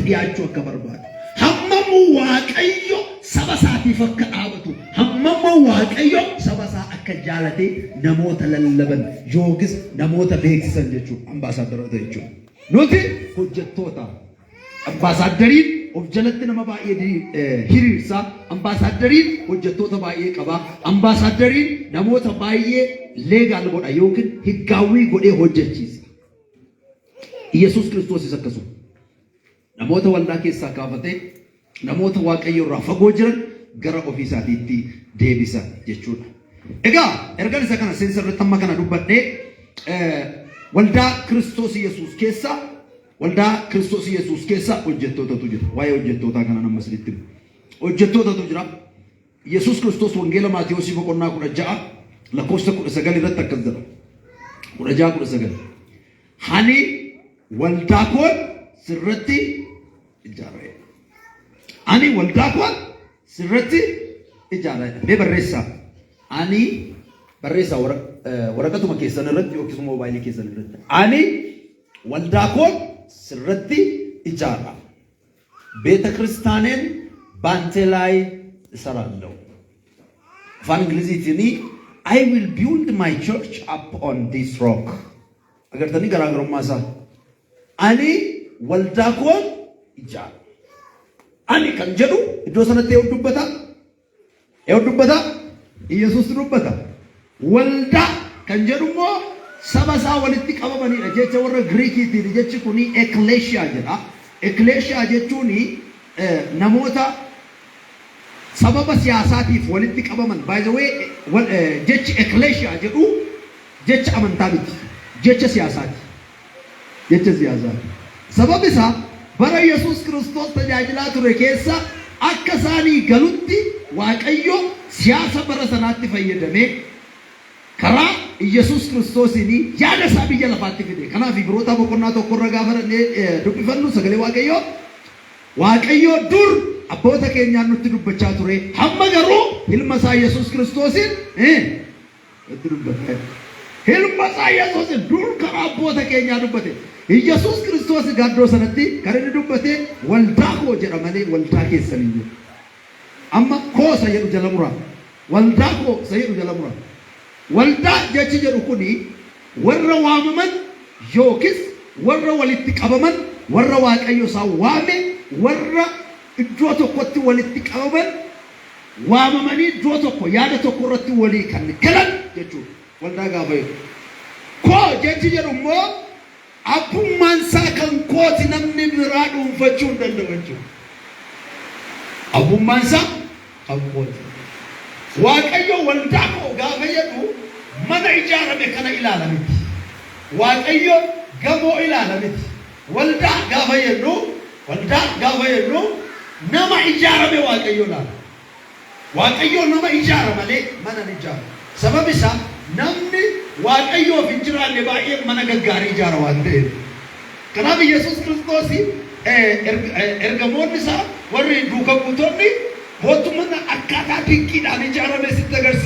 dhiyaachuu akka barbaadu. Hammamuu Waaqayyo saba isaatiif akka dhaabatu, hammamuu Waaqayyo saba isaa akka jaalatee namoota lallaban yookiis namoota beeksisan jechuudha. Ambaasaadaroota jechuudha. Nuti hojjettoota. Ambaasaadariin of jalatti nama baay'ee hiriirsa. Ambaasaadariin hojjettoota baay'ee qaba. Ambaasaadariin namoota baay'ee leegaal godha yookiin higgaawwii godhee hojjechiisa. Yesuus Kiristoos isa akkasuma. Namoota waldaa keessaa kaafatee namoota Waaqayyo irraa fagoo jiran gara ofii isaatiitti deebisa jechuudha. Egaa ergaan isa kana seensarratti amma kana dubbadhee waldaa Kiristoos Yesuus keessa hojjettootatu jira. Waa'ee hojjettootaa kana nama sirriitti hojjettootatu jira. Yesuus Kiristoos wangeela Maatiyoosi boqonnaa 16 lakkoofsa 19 irratti akkas jedha. 16:19 Ani waldaa koo sirratti ijaaree. Ani waldaa koo sirratti ijaaree. Mee barreessaa. Ani barreessaa waraqatuma keessan irratti yookiin moobaayilii keessan irratti. Ani waldaa koo sirratti ijaara. Beeta kiristaaneen baantee ላይ እሰራለሁ. አፋን እንግሊዝኛ I will build my church up on this rock. አገርተኒ ገራገሩማሳ ani waldaa koo ijaara. Ani kan jedhu iddoo sanatti yoo dubbata Yesuus dubbata. Waldaa kan jedhu immoo saba isaa walitti qabamanidha. Jecha warra Giriikiitiin jechi kuni ekleeshiyaa jedha. Ekleeshiyaa jechuun namoota sababa siyaasaatiif walitti qabaman. By the way, jechi ekleeshiyaa jedhu jecha amantaa miti. Jecha siyaasaati. Jecha siyaasaati. Sababni isaa bara Yesuus Kiristoos tajaajilaa ture keessa akka isaanii galutti Waaqayyo siyaasa bara sanaatti fayyadamee karaa Yesuus Kiristoosiin yaada isaa biyya lafaatti fide. Kanaaf Ibroota boqonnaa tokko irra gaafa dubbifannu sagalee Waaqayyo dur abboota keenyaan nutti dubbachaa ture. Hamma garuu ilma isaa Yesuus Kiristoosiin itti dubbate. Ilma isaa Yesuusin dur karaa abboota keenyaa dubbate. Yesuus Kiristoos gaaddoo sanatti kan inni dubbate waldaa koo jedha malee waldaa keessan hin jiru. Amma koo isa jedhu jala muraa. Waldaa koo isa jedhu jala muraa. Waldaa jechi jedhu kuni warra waamaman yookiis warra walitti qabaman, warra Waaqayyo isaa waame, warra iddoo tokkotti walitti qabaman, waamamanii iddoo tokko yaada tokko irratti walii kan galan jechuudha. Waldaa gaafa jedhu. Koo jechi jedhu immoo abbummaan isaa kan kooti namni biraa dhuunfachuu hin danda'u jechuudha. Abbummaan isaa kan kooti. Waaqayyo waldaa koo gaafa jedhu mana ijaarame kana ilaala miti. Waaqayyo gamoo ilaala miti. Waldaa gaafa jedhu nama ijaarame Waaqayyo ilaala. Waaqayyo nama ijaara malee mana hin ijaaru. Sababni isaa namni Waaqayyoof hin jiraanne baay'ee mana gaggaarii ijaara waan ta'eef. Kanaaf Yesuus Kiristoos ergamoonni isaa warri duukaa buutonni mootummaan akkaataa dinqiidhaan ijaarame sitti agarsiisa.